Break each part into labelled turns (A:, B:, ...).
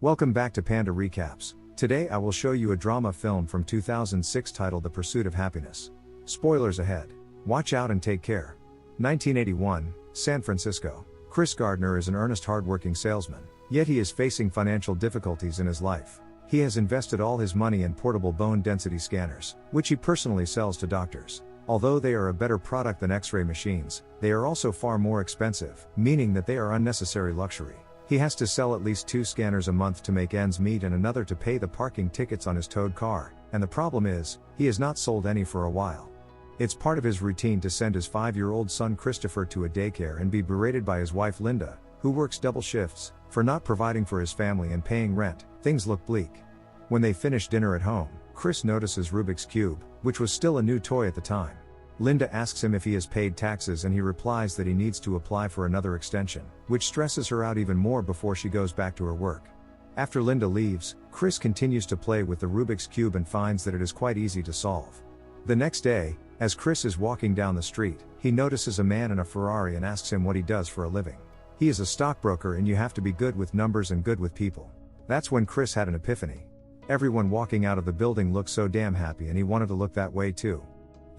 A: Welcome back to Panda Recaps. Today I will show you a drama film from 2006 titled The Pursuit of Happiness. Spoilers ahead. Watch out and take care. 1981, San Francisco. Chris Gardner is an earnest hard-working salesman, yet he is facing financial difficulties in his life. He has invested all his money in portable bone density scanners, which he personally sells to doctors. Although they are a better product than X-ray machines, they are also far more expensive, meaning that they are unnecessary luxury. He has to sell at least 2 scanners a month to make ends meet and another to pay the parking tickets on his towed car, and the problem is, he has not sold any for a while. It's part of his routine to send his 5-year-old son Christopher to a daycare and be berated by his wife Linda, who works double shifts, for not providing for his family and paying rent. Things look bleak. When they finish dinner at home, Chris notices Rubik's Cube, which was still a new toy at the time. Linda asks him if he has paid taxes and he replies that he needs to apply for another extension, which stresses her out even more before she goes back to her work. After Linda leaves, Chris continues to play with the Rubik's Cube and finds that it is quite easy to solve. The next day, as Chris is walking down the street, he notices a man in a Ferrari and asks him what he does for a living. He is a stockbroker and you have to be good with numbers and good with people. That's when Chris had an epiphany. Everyone walking out of the building looked so damn happy and he wanted to look that way too.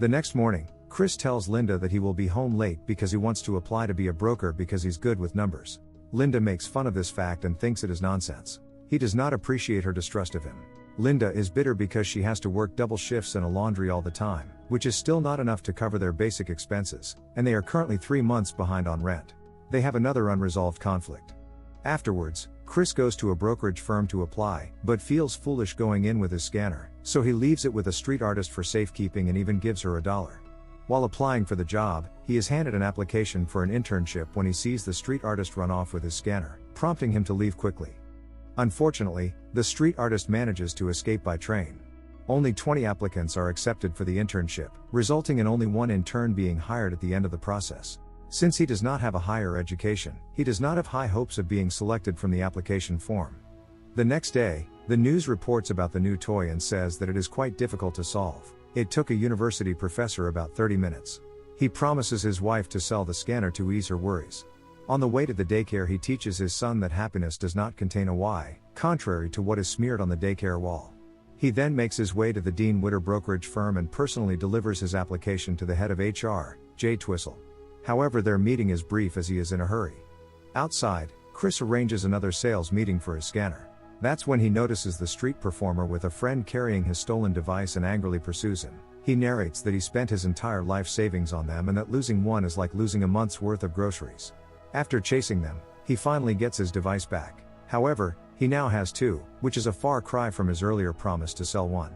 A: The next morning, Chris tells Linda that he will be home late because he wants to apply to be a broker because he's good with numbers. Linda makes fun of this fact and thinks it is nonsense. He does not appreciate her distrust of him. Linda is bitter because she has to work double shifts and a laundry all the time, which is still not enough to cover their basic expenses, and they are currently 3 months behind on rent. They have another unresolved conflict. Afterwards, Chris goes to a brokerage firm to apply, but feels foolish going in with his scanner, so he leaves it with a street artist for safekeeping and even gives her $1. While applying for the job, he is handed an application for an internship when he sees the street artist run off with his scanner, prompting him to leave quickly. Unfortunately, the street artist manages to escape by train. Only 20 applicants are accepted for the internship, resulting in only one intern being hired at the end of the process. Since he does not have a higher education, he does not have high hopes of being selected from the application form. The next day, the news reports about the new toy and says that it is quite difficult to solve. It took a university professor about 30 minutes. He promises his wife to sell the scanner to ease her worries. On the way to the daycare he teaches his son that happiness does not contain a Y, contrary to what is smeared on the daycare wall. He then makes his way to the Dean Witter brokerage firm and personally delivers his application to the head of HR, Jay Twistle. However, their meeting is brief as he is in a hurry. Outside, Chris arranges another sales meeting for his scanner. That's when he notices the street performer with a friend carrying his stolen device and angrily pursues him. He narrates that he spent his entire life savings on them and that losing one is like losing a month's worth of groceries. After chasing them, he finally gets his device back. However, he now has 2, which is a far cry from his earlier promise to sell one.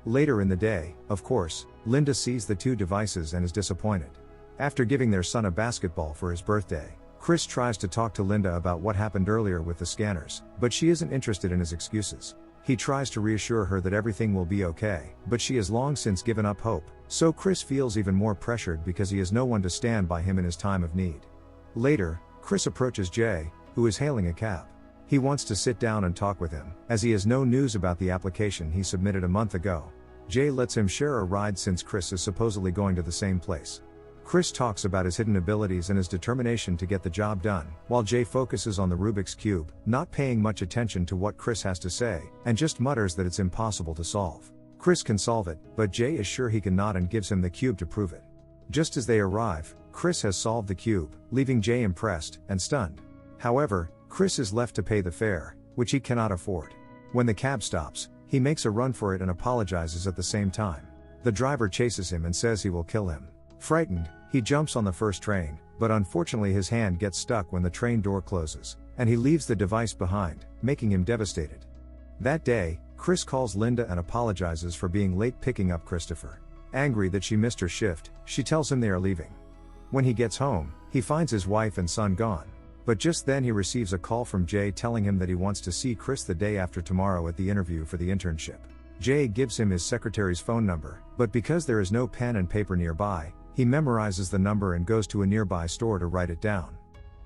A: Later in the day, of course, Linda sees the 2 devices and is disappointed. After giving their son a basketball for his birthday, Chris tries to talk to Linda about what happened earlier with the scanners, but she isn't interested in his excuses. He tries to reassure her that everything will be okay, but she has long since given up hope, so Chris feels even more pressured because he has no one to stand by him in his time of need. Later, Chris approaches Jay, who is hailing a cab. He wants to sit down and talk with him, as he has no news about the application he submitted a month ago. Jay lets him share a ride since Chris is supposedly going to the same place. Chris talks about his hidden abilities and his determination to get the job done, while Jay focuses on the Rubik's Cube, not paying much attention to what Chris has to say, and just mutters that it's impossible to solve. Chris can solve it, but Jay is sure he cannot and gives him the cube to prove it. Just as they arrive, Chris has solved the cube, leaving Jay impressed and stunned. However, Chris is left to pay the fare, which he cannot afford. When the cab stops, he makes a run for it and apologizes at the same time. The driver chases him and says he will kill him. Frightened, he jumps on the first train, but unfortunately his hand gets stuck when the train door closes, and he leaves the device behind, making him devastated. That day, Chris calls Linda and apologizes for being late picking up Christopher. Angry that she missed her shift, she tells him they are leaving. When he gets home, he finds his wife and son gone. But just then he receives a call from Jay telling him that he wants to see Chris the day after tomorrow at the interview for the internship. Jay gives him his secretary's phone number, but because there is no pen and paper nearby, he memorizes the number and goes to a nearby store to write it down.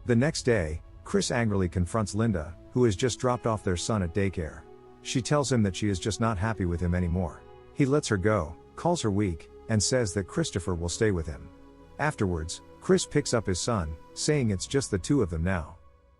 A: The next day, Chris angrily confronts Linda, who has just dropped off their son at daycare. She tells him that she is just not happy with him anymore. He lets her go, calls her weak, and says that Christopher will stay with him. Afterwards, Chris picks up his son, saying it's just the 2 of them now.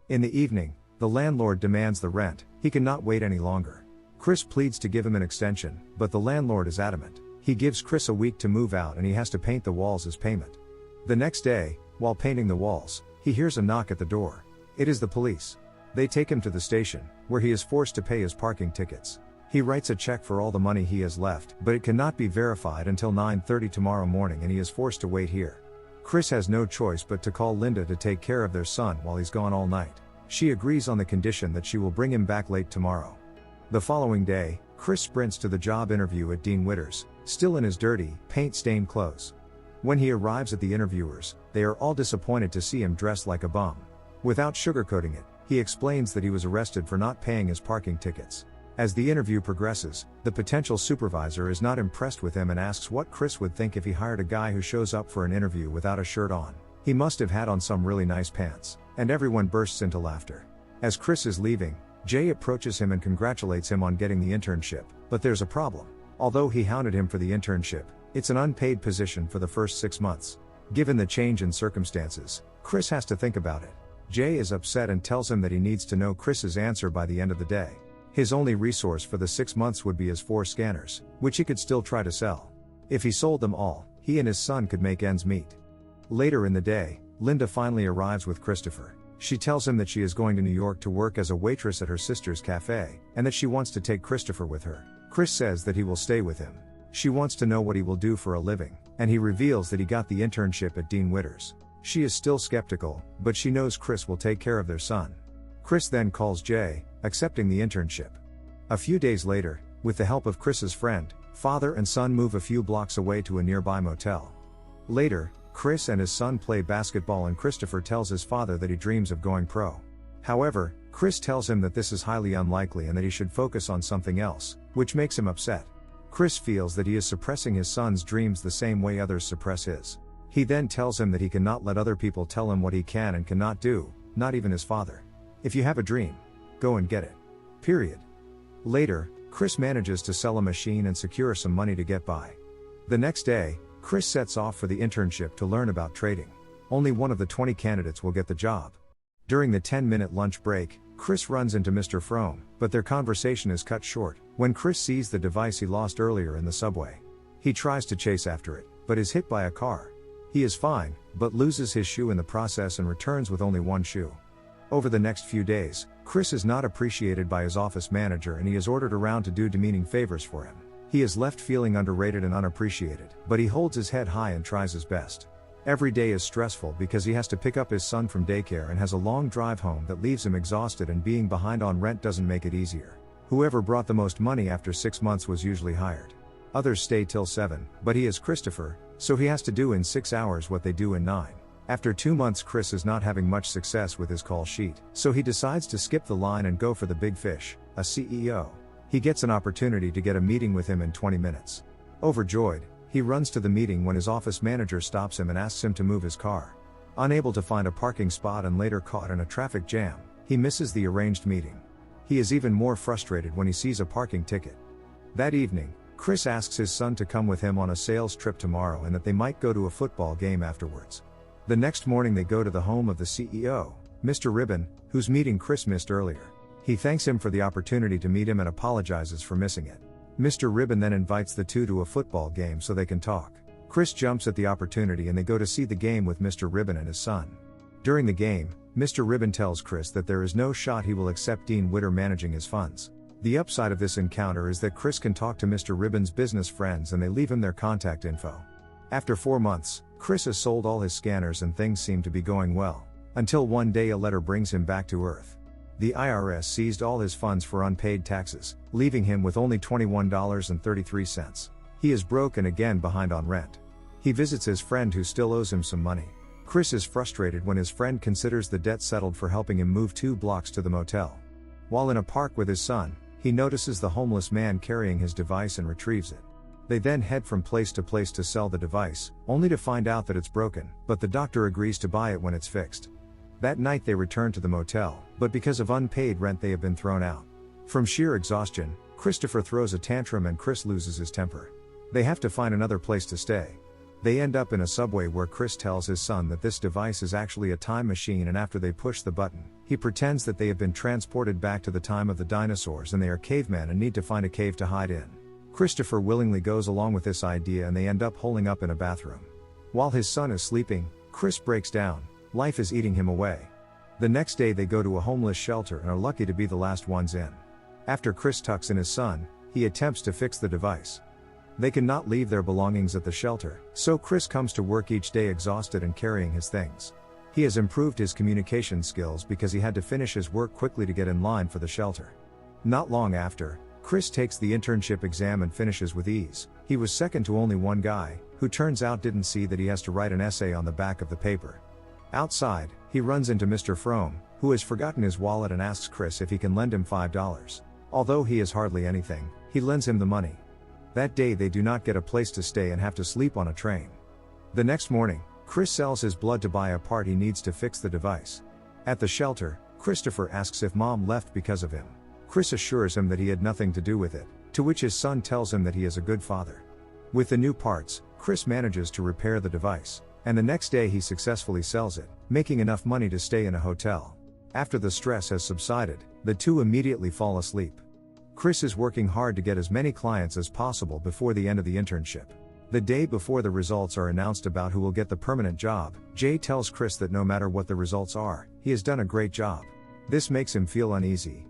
A: In the evening, The landlord demands the rent. He cannot wait any longer. Chris pleads to give him an extension, but the landlord is adamant. He gives Chris a week to move out and he has to paint the walls as payment. The next day, while painting the walls, he hears a knock at the door. It is the police. They take him to the station, where he is forced to pay his parking tickets. He writes a check for all the money he has left, but it cannot be verified until 9:30 tomorrow morning and he is forced to wait here. Chris has no choice but to call Linda to take care of their son while he's gone all night. She agrees on the condition that she will bring him back late tomorrow. The following day, Chris sprints to the job interview at Dean Witter's, still in his dirty, paint-stained clothes. When he arrives at the interviewers, they are all disappointed to see him dressed like a bum. Without sugarcoating it, he explains that he was arrested for not paying his parking tickets. As the interview progresses, the potential supervisor is not impressed with him and asks what Chris would think if he hired a guy who shows up for an interview without a shirt on. He must have had on some really nice pants, and everyone bursts into laughter. As Chris is leaving, Jay approaches him and congratulates him on getting the internship, but there's a problem. Although he hounded him for the internship, it's an unpaid position for the first 6 months. Given the change in circumstances, Chris has to think about it. Jay is upset and tells him that he needs to know Chris's answer by the end of the day. His only resource for the 6 months would be his 4 scanners, which he could still try to sell. If he sold them all, he and his son could make ends meet. Later in the day, Linda finally arrives with Christopher. She tells him that she is going to New York to work as a waitress at her sister's cafe, and that she wants to take Christopher with her. Chris says that he will stay with him. She wants to know what he will do for a living, and he reveals that he got the internship at Dean Witter's. She is still skeptical, but she knows Chris will take care of their son. Chris then calls Jay, accepting the internship. A few days later, with the help of Chris's friend, father and son move a few blocks away to a nearby motel. Later, Chris and his son play basketball and Christopher tells his father that he dreams of going pro. However, Chris tells him that this is highly unlikely and that he should focus on something else, which makes him upset. Chris feels that he is suppressing his son's dreams the same way others suppress his. He then tells him that he cannot let other people tell him what he can and cannot do, not even his father. If you have a dream, go and get it. Period. Later, Chris manages to sell a machine and secure some money to get by. The next day, Chris sets off for the internship to learn about trading. Only one of the 20 candidates will get the job. During the 10-minute lunch break, Chris runs into Mr. Frome, but their conversation is cut short when Chris sees the device he lost earlier in the subway. He tries to chase after it, but is hit by a car. He is fine, but loses his shoe in the process and returns with only one shoe. Over the next few days, Chris is not appreciated by his office manager and he is ordered around to do demeaning favors for him. He is left feeling underrated and unappreciated, but he holds his head high and tries his best. Every day is stressful because he has to pick up his son from daycare and has a long drive home that leaves him exhausted, and being behind on rent doesn't make it easier. Whoever brought the most money after 6 months was usually hired. Others stay till 7, but he is Christopher, so he has to do in 6 hours what they do in 9. After 2 months, Chris is not having much success with his call sheet, so he decides to skip the line and go for the big fish, a CEO. He gets an opportunity to get a meeting with him in 20 minutes. Overjoyed, he runs to the meeting when his office manager stops him and asks him to move his car. Unable to find a parking spot and later caught in a traffic jam, he misses the arranged meeting. He is even more frustrated when he sees a parking ticket. That evening, Chris asks his son to come with him on a sales trip tomorrow and that they might go to a football game afterwards. The next morning they go to the home of the CEO, Mr. Ribbon, whose meeting Chris missed earlier. He thanks him for the opportunity to meet him and apologizes for missing it. Mr. Ribbon then invites the two to a football game so they can talk. Chris jumps at the opportunity and they go to see the game with Mr. Ribbon and his son. During the game, Mr. Ribbon tells Chris that there is no shot he will accept Dean Witter managing his funds. The upside of this encounter is that Chris can talk to Mr. Ribbon's business friends and they leave him their contact info. After 4 months, Chris has sold all his scanners and things seem to be going well. Until one day a letter brings him back to earth. The IRS seized all his funds for unpaid taxes, leaving him with only $21.33. He is broke and again behind on rent. He visits his friend who still owes him some money. Chris is frustrated when his friend considers the debt settled for helping him move 2 blocks to the motel. While in a park with his son, he notices the homeless man carrying his device and retrieves it. They then head from place to place to sell the device, only to find out that it's broken, but the doctor agrees to buy it when it's fixed. That night they return to the motel, but because of unpaid rent they have been thrown out. From sheer exhaustion, Christopher throws a tantrum and Chris loses his temper. They have to find another place to stay. They end up in a subway where Chris tells his son that this device is actually a time machine, and after they push the button, he pretends that they have been transported back to the time of the dinosaurs and they are cavemen and need to find a cave to hide in. Christopher willingly goes along with this idea and they end up holing up in a bathroom. While his son is sleeping, Chris breaks down. Life is eating him away. The next day they go to a homeless shelter and are lucky to be the last ones in. After Chris tucks in his son, he attempts to fix the device. They cannot leave their belongings at the shelter, so Chris comes to work each day exhausted and carrying his things. He has improved his communication skills because he had to finish his work quickly to get in line for the shelter. Not long after, Chris takes the internship exam and finishes with ease. He was second to only one guy, who turns out didn't see that he has to write an essay on the back of the paper. Outside, he runs into Mr. Frome, who has forgotten his wallet and asks Chris if he can lend him $5. Although he has hardly anything, he lends him the money. That day they do not get a place to stay and have to sleep on a train. The next morning, Chris sells his blood to buy a part he needs to fix the device. At the shelter, Christopher asks if Mom left because of him. Chris assures him that he had nothing to do with it, to which his son tells him that he is a good father. With the new parts, Chris manages to repair the device, and the next day he successfully sells it, making enough money to stay in a hotel. After the stress has subsided, the two immediately fall asleep. Chris is working hard to get as many clients as possible before the end of the internship. The day before the results are announced about who will get the permanent job, Jay tells Chris that no matter what the results are, he has done a great job. This makes him feel uneasy.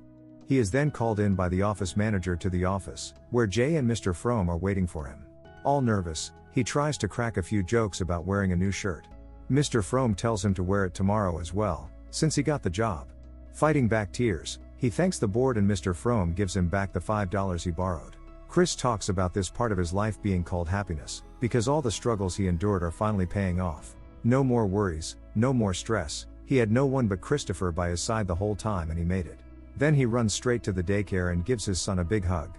A: He is then called in by the office manager to the office, where Jay and Mr. Frome are waiting for him. All nervous, he tries to crack a few jokes about wearing a new shirt. Mr. Frome tells him to wear it tomorrow as well, since he got the job. Fighting back tears, he thanks the board and Mr. Frome gives him back the $5 he borrowed. Chris talks about this part of his life being called happiness, because all the struggles he endured are finally paying off. No more worries, no more stress, he had no one but Christopher by his side the whole time and he made it. Then he runs straight to the daycare and gives his son a big hug.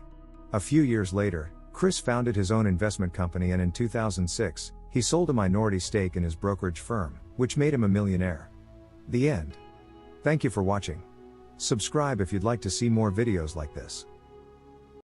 A: A few years later, Chris founded his own investment company and in 2006, he sold a minority stake in his brokerage firm, which made him a millionaire. The end. Thank you for watching. Subscribe if you'd like to see more videos like this.